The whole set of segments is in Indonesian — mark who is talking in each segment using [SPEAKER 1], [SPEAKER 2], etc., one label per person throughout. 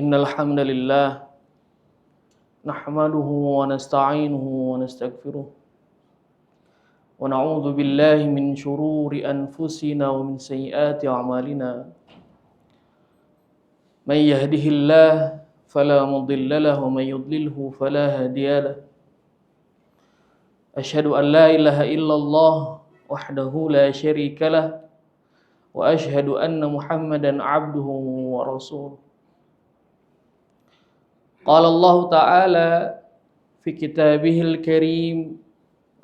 [SPEAKER 1] Innal hamdalillah nahmaduhu wa nasta'inuhu wa nastaghfiruh wa na'udzu billahi min shururi anfusina wa min sayyiati a'malina. May yahdihillahu fala mudilla lahu wa may yudlilhu fala hadiya lahu. Asyhadu an la ilaha illallah wahdahu la syarika lah wa asyhadu anna Muhammadan 'abduhu wa rasuluh. Qala Allah Ta'ala fi kitabihil karim,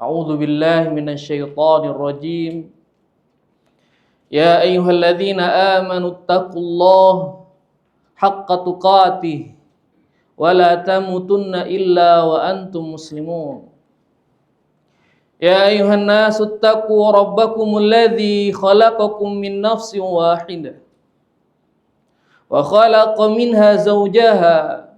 [SPEAKER 1] a'udzu billahi minasy syaithanir rajim. Ya ayyuhalladzina amanu taqullaha haqqa tuqatih wa la tamutunna illa wa antum muslimun. Ya ayyuhan nasu taqu rabbakumul ladzi khalaqakum min nafsin wahidah wa khalaqa minha zawjaha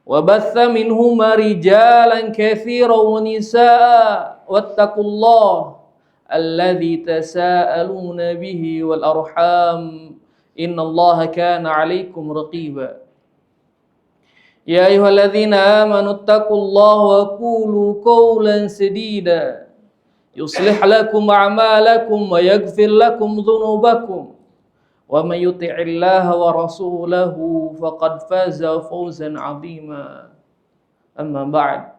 [SPEAKER 1] wa batha minhuma rijalan katsiran wa nisaa wattaqullaha alladzi tasaaluna bihi wal arham innallaha kana 'alaikum raqiba. Ya ayyuhalladzina amanu taqullaha wa qulu qawlan sadida yuslih lakum a'malakum wa yaghfir lakum dhunubakum wa may yuti'illaha wa rasulahu faqad faza fawzan 'azima. Amma ba'd,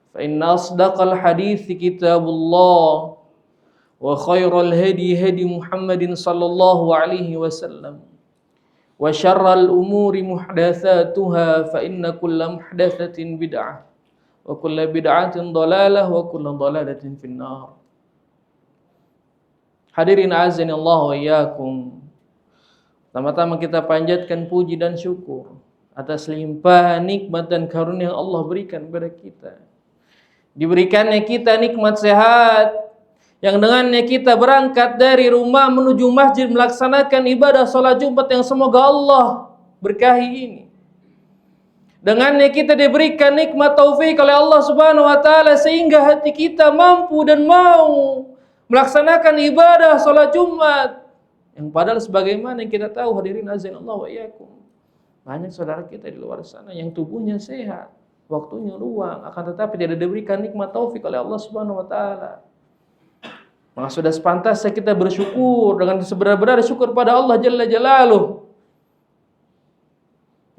[SPEAKER 1] fa inna asdaqal hadithi kitabullah wa khairal hadi hadi Muhammadin sallallahu alaihi wasallam wa syarral umuri muhdatsatuha fa inna kulla muhdatsatin bid'ah wa kulla bid'atin dhalalah wa kulla dhalalatin finnar. Hadirin azani Allah wa iyyakum. Pertama-tama kita panjatkan puji dan syukur atas limpahan nikmat dan karunia yang Allah berikan kepada kita. Diberikannya kita nikmat sehat, yang dengannya kita berangkat dari rumah menuju masjid melaksanakan ibadah salat Jumat yang semoga Allah berkahi ini. Dengannya kita diberikan nikmat taufik oleh Allah Subhanahu wa taala sehingga hati kita mampu dan mau melaksanakan ibadah salat Jumat. Yang padahal sebagaimana yang kita tahu, hadirin azanillahu wa iyyakum, banyak saudara kita di luar sana yang tubuhnya sehat, waktunya luang, akan tetapi tidak diberikan nikmat taufik oleh Allah Subhanahu wa taala. Maka sudah sepantasnya kita bersyukur dengan sebenar-benar syukur pada Allah Jalla Jalaluh.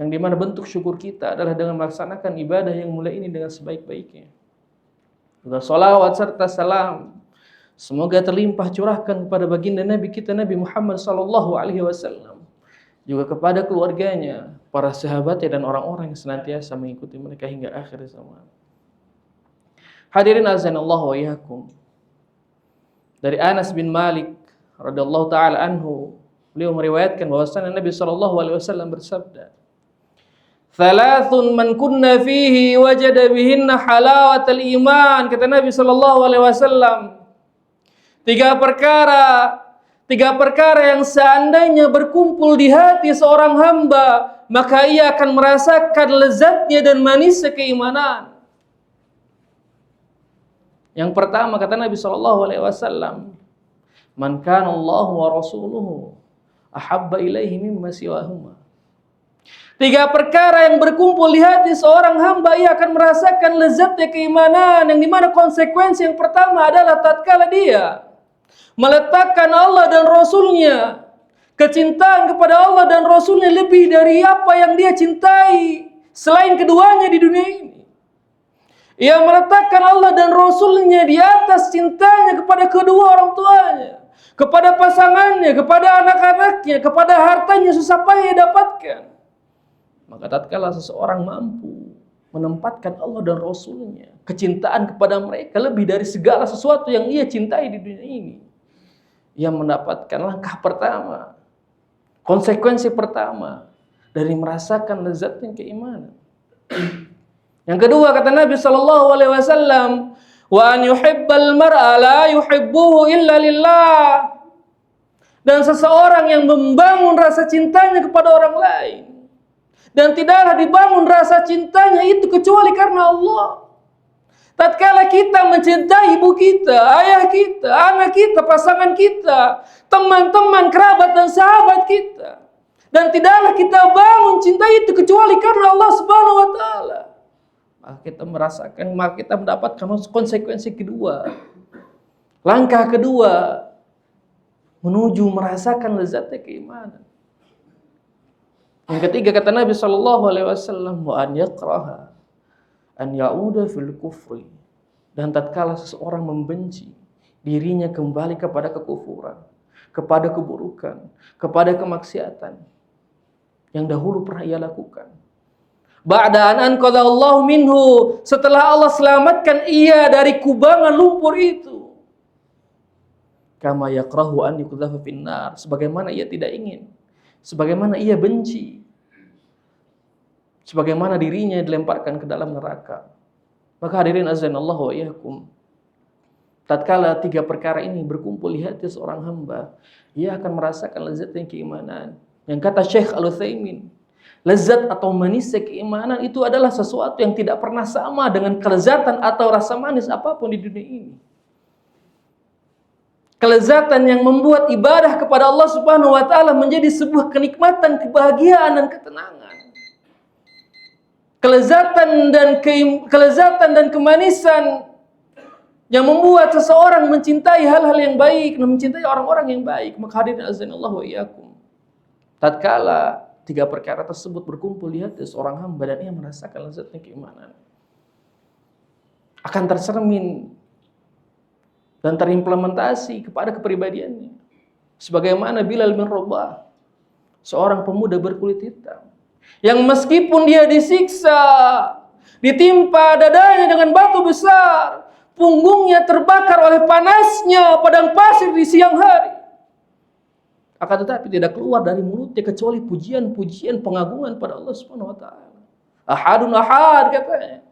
[SPEAKER 1] Yang dimana bentuk syukur kita adalah dengan melaksanakan ibadah yang mulai ini dengan sebaik-baiknya. Juga salawat serta salam semoga terlimpah curahkan kepada baginda Nabi kita Nabi Muhammad sallallahu alaihi wasallam, juga kepada keluarganya, para sahabatnya dan orang-orang yang senantiasa mengikuti mereka hingga akhir zaman. Hadirin azanallahu wa iyyakum. Dari Anas bin Malik radhiyallahu taala anhu, beliau meriwayatkan bahwasanya Nabi sallallahu alaihi wasallam bersabda, "Thalathun man kunna fihi wajada bihinna halawatal iman." Kata Nabi sallallahu alaihi wasallam, tiga perkara yang seandainya berkumpul di hati seorang hamba, maka ia akan merasakan lezatnya dan manisnya keimanan. Yang pertama kata Nabi SAW, "Man kana Allah wa rasuluhu ahabba ilaihi mimma siwahuma." Tiga perkara yang berkumpul di hati seorang hamba, ia akan merasakan lezatnya keimanan, yang dimana konsekuensi yang pertama adalah tatkala dia meletakkan Allah dan Rasulnya, kecintaan kepada Allah dan Rasulnya lebih dari apa yang dia cintai selain keduanya di dunia ini. Ia meletakkan Allah dan Rasulnya di atas cintanya kepada kedua orang tuanya, kepada pasangannya, kepada anak-anaknya, kepada hartanya susah payah dapatkan. Maka tatkala seseorang mampu menempatkan Allah dan Rasulnya, kecintaan kepada mereka lebih dari segala sesuatu yang ia cintai di dunia ini, ia mendapatkan langkah pertama, konsekuensi pertama dari merasakan lezatnya keimanan. Yang kedua kata Nabi sallallahu alaihi wasallam, "Wa an yuhibbal mar'a la yuhibbuhu illa lillah." Dan seseorang yang membangun rasa cintanya kepada orang lain, dan tidaklah dibangun rasa cintanya itu kecuali karena Allah. Tatkala kita mencintai ibu kita, ayah kita, anak kita, pasangan kita, teman-teman, kerabat dan sahabat kita, Dan tidaklah kita bangun cinta itu kecuali karena Allah Subhanahu wa taala. Maka kita mendapatkan konsekuensi kedua. Langkah kedua menuju merasakan lezatnya keimanan. Yang ketiga kata Nabi sallallahu alaihi wasallam, wa an yakraha an ya'uda fil kufri. Dan tatkala seseorang membenci dirinya kembali kepada kekufuran, kepada keburukan, kepada kemaksiatan yang dahulu pernah ia lakukan. Ba'da an anqadallahu minhu, setelah Allah selamatkan ia dari kubangan lumpur itu. Kama yakrahu an yuqdhafa finnar, sebagaimana ia tidak ingin, sebagaimana ia benci, sebagaimana dirinya dilemparkan ke dalam neraka. Maka hadirin azanallahu wa iyyakum, tatkala tiga perkara ini berkumpul di hati seorang hamba, ia akan merasakan lezatnya keimanan. Yang kata Syekh Al-Utsaimin, lezat atau manisnya keimanan itu adalah sesuatu yang tidak pernah sama dengan kelezatan atau rasa manis apapun di dunia ini. Kelezatan yang membuat ibadah kepada Allah Subhanahu wa taala menjadi sebuah kenikmatan, kebahagiaan dan ketenangan. Kelezatan dan kemanisan yang membuat seseorang mencintai hal-hal yang baik dan mencintai orang-orang yang baik. Maka hadirin azanillahu wa iyyakum, tatkala tiga perkara tersebut berkumpul di hati seorang hamba dan ia merasakan lezatnya keimanan, akan tercermin dan terimplementasi kepada kepribadiannya. Sebagaimana Bilal bin Rabah, seorang pemuda berkulit hitam, yang meskipun dia disiksa, ditimpa dadanya dengan batu besar, punggungnya terbakar oleh panasnya padang pasir di siang hari, akan tetapi tidak keluar dari mulutnya kecuali pujian-pujian pengagungan pada Allah Subhanahu wa taala. Ahadun ahad katanya.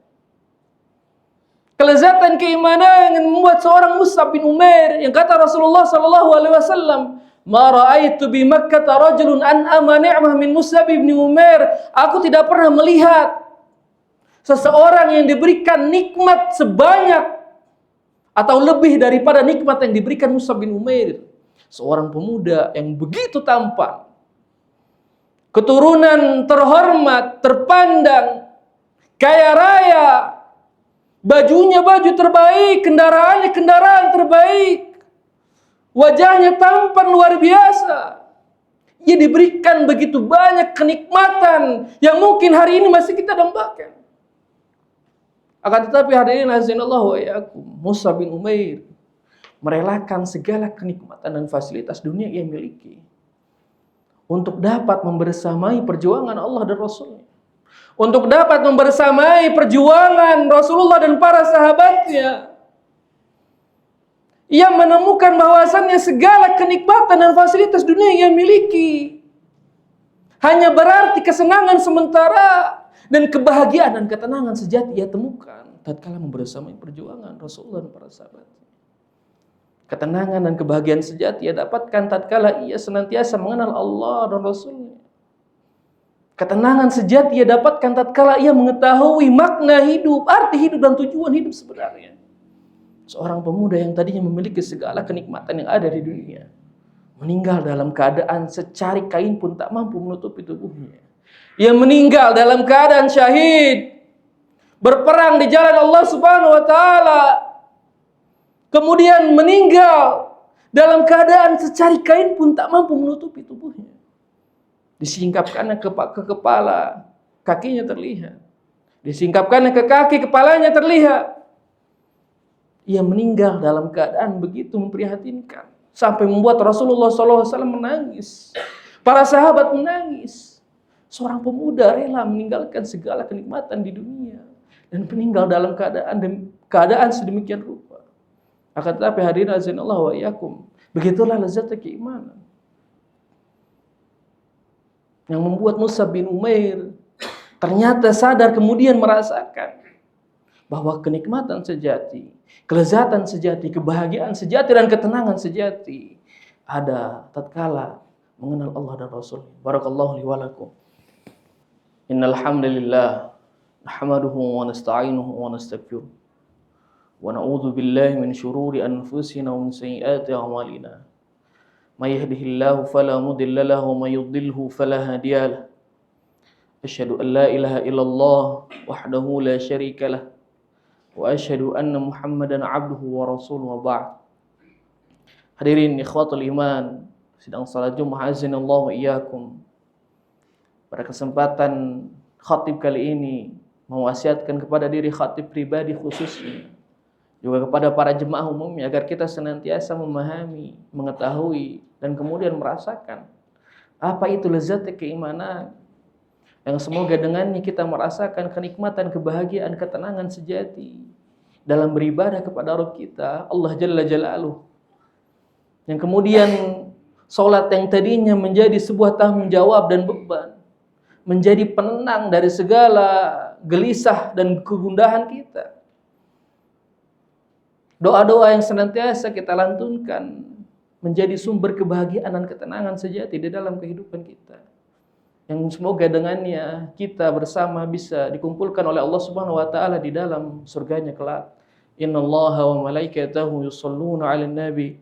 [SPEAKER 1] Kelezatan keimanan yang membuat seorang Mus'ab bin Umair, yang kata Rasulullah sallallahu alaihi wasallam, "Ma ra'aitu bi Makkah rajulun an'ama ni'mah min Mus'ab bin Umair." Aku tidak pernah melihat seseorang yang diberikan nikmat sebanyak atau lebih daripada nikmat yang diberikan Mus'ab bin Umair. Seorang pemuda yang begitu tampan, keturunan terhormat, terpandang, kaya raya, bajunya baju terbaik, kendaraannya kendaraan terbaik, wajahnya tampan luar biasa. Ia diberikan begitu banyak kenikmatan yang mungkin hari ini masih kita dambakan. Akan tetapi hadirin azanallahu wa iyyakum, Mus'ab bin Umair merelakan segala kenikmatan dan fasilitas dunia yang miliki untuk dapat membersamai perjuangan Allah dan Rasulnya, untuk dapat membersamai perjuangan Rasulullah dan para sahabatnya. Ia menemukan bahwasannya segala kenikmatan dan fasilitas dunia yang miliki hanya berarti kesenangan sementara, dan kebahagiaan dan ketenangan sejati ia temukan tatkala membersamai perjuangan Rasulullah dan para sahabat. Ketenangan dan kebahagiaan sejati ia dapatkan tatkala ia senantiasa mengenal Allah dan Rasulnya. Ketenangan sejati ia dapatkan tatkala ia mengetahui makna hidup, arti hidup dan tujuan hidup sebenarnya. Seorang pemuda yang tadinya memiliki segala kenikmatan yang ada di dunia, meninggal dalam keadaan secari kain pun tak mampu menutupi tubuhnya. Ia meninggal dalam keadaan syahid, berperang di jalan Allah Subhanahu wa taala. Kemudian meninggal dalam keadaan secari kain pun tak mampu menutupi tubuhnya. Disingkapkannya ke kepala, kakinya terlihat. Disingkapkannya ke kaki, kepalanya terlihat. Ia meninggal dalam keadaan begitu memprihatinkan, sampai membuat Rasulullah SAW menangis. Para sahabat menangis. Seorang pemuda rela meninggalkan segala kenikmatan di dunia dan meninggal dalam keadaan sedemikian rupa. Akan tetapi hadirin azanallahu wa iyyakum, begitulah lezatnya keimanan yang membuat Mus'ab bin Umair ternyata sadar, kemudian merasakan bahwa kenikmatan sejati, kelezatan sejati, kebahagiaan sejati dan ketenangan sejati ada tatkala mengenal Allah dan Rasul. Barakallahu li wa lakum. Innal hamdalillah nahmaduhu wa nasta'inuhu wa nastaghfiruh wa na'udzu billahi min syururi anfusina wa min sayyiati a'malina. may yahdihillahu fala mudilla lahu wa may yudlilhu fala hadiya lahu. Asyhadu an la ilaha illallah wahdahu la syarika lah wa asyhadu anna Muhammadan abduhu wa rasuluhu wa ba'd. Hadirin ikhwatul iman, sidang salat Jumat azinallahu iyyakum. Pada kesempatan khatib kali ini mewasiatkan kepada diri khatib pribadi khususnya, juga kepada para jemaah umumnya, agar kita senantiasa memahami, mengetahui, dan kemudian merasakan apa itu lezatnya keimanan, yang semoga dengannya kita merasakan kenikmatan, kebahagiaan, ketenangan sejati dalam beribadah kepada Rabb kita, Allah Jalla Jalaluh. Yang kemudian sholat yang tadinya menjadi sebuah tanggung jawab dan beban, menjadi penenang dari segala gelisah dan kegundahan kita. Doa-doa yang senantiasa kita lantunkan menjadi sumber kebahagiaan dan ketenangan sejati di dalam kehidupan kita, yang semoga dengannya kita bersama bisa dikumpulkan oleh Allah Subhanahu wa taala di dalam surganya kelak. Innallaha wa malaikatahu yusholluna 'alan nabi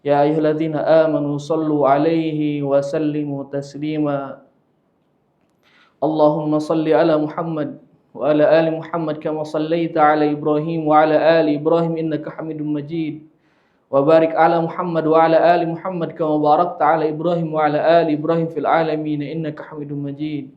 [SPEAKER 1] ya ayyuhalladzina amanu shallu 'alaihi wa sallimu taslima. Allahumma shalli 'ala Muhammad wa 'ala ali Muhammad kama shallaita 'ala Ibrahim wa 'ala ali Ibrahim innaka Hamidum Majid. Wa barik 'ala Muhammad wa 'ala ali Muhammad kama barakta 'ala Ibrahim wa 'ala ali Ibrahim fil 'alamin innaka Hamidum Majid.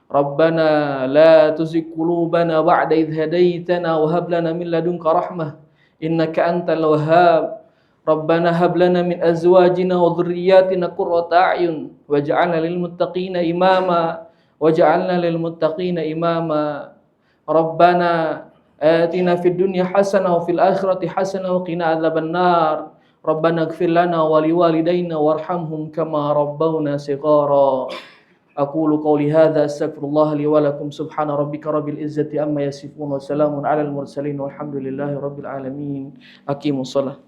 [SPEAKER 1] Rabbana la tuzigh qulubana ba'da idh hadaitana wa hab lana min ladunka rahmah innaka antal wahhab. Rabbana hab lana min azwajina wa dhurriyyatina qurrata a'yun waj'alna lil muttaqina imama waj'alna lil muttaqina imama. Rabbana آتنا في الدنيا حسنة وفي الآخرة حسنة وقنا عذاب النار. ربنا اغفر لنا ولوالدينا وارحمهم كما ربونا صغارا. أقول قولي هذا أستغفر الله لي ولكم. سبحان ربك رب العزة عما يصفون وسلام على المرسلين والحمد لله رب العالمين. أقيموا الصلاة.